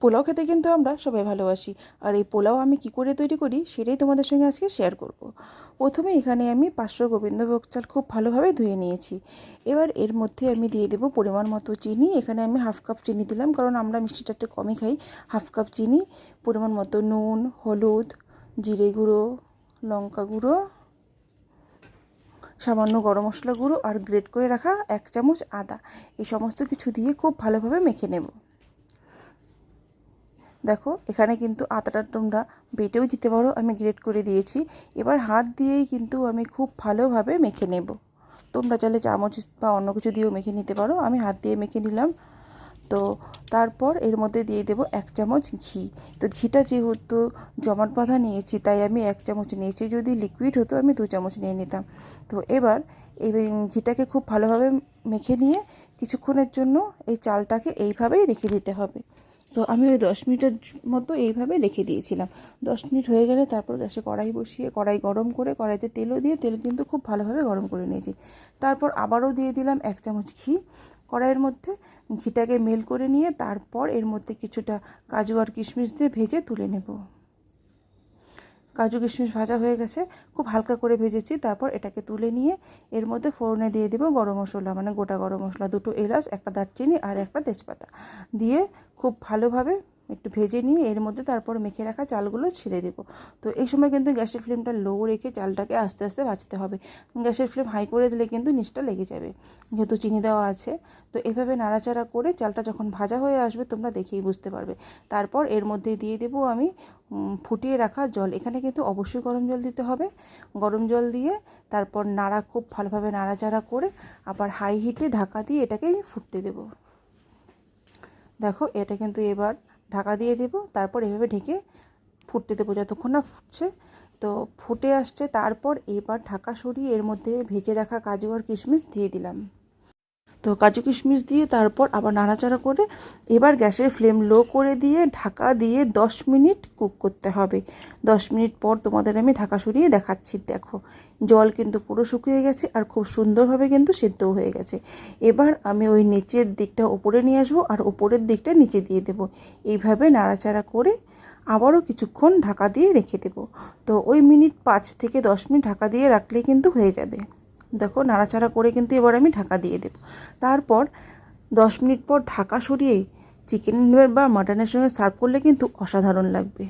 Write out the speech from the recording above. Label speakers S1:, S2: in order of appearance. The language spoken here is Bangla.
S1: পোলাও খেতে কিন্তু আমরা সবাই ভালোবাসি, আর এই পোলাও আমি কি করে তৈরি করি সেটাই তোমাদের সঙ্গে আজকে শেয়ার করব। প্রথমে এখানে আমি 500 গোবিন্দভোগ চাল খুব ভালোভাবে ধুয়ে নিয়েছি। এবার এর মধ্যে আমি দিয়ে দেবো পরিমাণ মতো চিনি। এখানে আমি হাফ কাপ চিনি দিলাম, কারণ আমরা মিষ্টিটা একটু কমই খাই। হাফ কাপ চিনি, পরিমাণ মতো নুন, হলুদ, জিরে গুঁড়ো, লঙ্কা গুঁড়ো, সামান্য গরম মশলা গুঁড়ো আর গ্রেট করে রাখা 1 চামচ আদা। এই সমস্ত কিছু দিয়ে খুব ভালোভাবে মেখে নেব। দেখো এখানে কিন্তু আদাটা তোমরা বেটেও দিতে পারো, আমি গ্রেট করে দিয়েছি। এবার হাত দিয়েই কিন্তু আমি খুব ভালোভাবে মেখে নেব। তোমরা চাইলে চামচ বা অন্য কিছু দিয়েও মেখে নিতে পারো, আমি হাত দিয়ে মেখে নিলাম। তো তারপর এর মধ্যে দিয়ে দেবো 1 চামচ ঘি। তো ঘিটা যেহেতু জমাট বাঁধা নিয়েছি তাই আমি 1 চামচ নিয়েছি, যদি লিকুইড হতো আমি 2 চামচ নিয়ে নিতাম। তো এবার এই ঘিটাকে খুব ভালোভাবে মেখে নিয়ে কিছুক্ষণের জন্য এই চালটাকে এইভাবেই রেখে দিতে হবে। তো আমি ওই 10 মিনিটের মতো এইভাবে রেখে দিয়েছিলাম। 10 মিনিট হয়ে গেলে তারপর গ্যাসে কড়াই বসিয়ে কড়াই গরম করে কড়াইতে তেলও দিয়ে তেল কিন্তু খুব ভালোভাবে গরম করে নিয়েছি। তারপর আবারও দিয়ে দিলাম 1 চামচ ঘি কড়াইয়ের মধ্যে। ঘিটাকে মেল করে নিয়ে তারপর এর মধ্যে কিছুটা কাজু আর কিশমিশ দিয়ে ভেজে তুলে নেব। কাজু কিশমিশ ভাজা হয়ে গেছে, খুব হালকা করে ভেজেছি। তারপর এটাকে তুলে নিয়ে এর মধ্যে ফোড়নে দিয়ে দেবো গরম মশলা, মানে গোটা গরম মশলা, 2টো এলাচ, 1টা দারচিনি আর 1টা তেজপাতা দিয়ে খুব ভালোভাবে একটু ভেজে নিয়ে এর মধ্যে তারপর মেখে রাখা চালগুলো ছেড়ে দেবো। তো এই সময় কিন্তু গ্যাসের ফ্লেমটা লো রেখে চালটাকে আস্তে আস্তে ভাজতে হবে। গ্যাসের ফ্লেম হাই করে দিলে কিন্তু নিচটা লেগে যাবে, যেহেতু চিনি দেওয়া আছে। তো এভাবে নাড়াচাড়া করে চালটা যখন ভাজা হয়ে আসবে তোমরা দেখেই বুঝতে পারবে। তারপর এর মধ্যে দিয়ে দেবো আমি ফুটিয়ে রাখা জল। এখানে কিন্তু অবশ্যই গরম জল দিতে হবে। গরম জল দিয়ে তারপর খুব ভালোভাবে নাড়াচাড়া করে আবার হাই হিটে ঢাকা দিয়ে এটাকে আমি ফুটতে দেব। দেখো এটা কিন্তু এবার ঢাকা দিয়ে দেব, তারপর এভাবে ঢেকে ফুটতে দেবো যতক্ষণ না ফুটছে। তো ফুটে আসছে, তারপর এবার ঢাকা সরিয়ে এর মধ্যে ভেজে রাখা কাজু আর কিশমিশ দিয়ে দিলাম। তো কাজু কিশমিশ দিয়ে তারপর আবার নাড়াচাড়া করে এবার গ্যাসের ফ্লেম লো করে দিয়ে ঢাকা দিয়ে 10 মিনিট কুক করতে হবে। 10 মিনিট পর তোমাদের আমি ঢাকা সরিয়ে দেখাচ্ছি। দেখো জল কিন্তু পুরো শুকিয়ে গেছে আর খুব সুন্দরভাবে কিন্তু সেদ্ধও হয়ে গেছে। এবার আমি ওই নিচের দিকটা ওপরে নিয়ে আসবো আর ওপরের দিকটা নিচে দিয়ে দেবো। এইভাবে নাড়াচাড়া করে আবারও কিছুক্ষণ ঢাকা দিয়ে রেখে দেবো। তো ওই 5 থেকে 10 মিনিট ঢাকা দিয়ে রাখলেই কিন্তু হয়ে যাবে। দেখো নাড়াচাড়া করে কিন্তু এবার আমি ঢাকা দিয়ে দেব। তারপর 10 মিনিট পর ঢাকা সরিয়ে চিকেন বা মাটনের সঙ্গে সার্ভ করলে কিন্তু অসাধারণ লাগবে।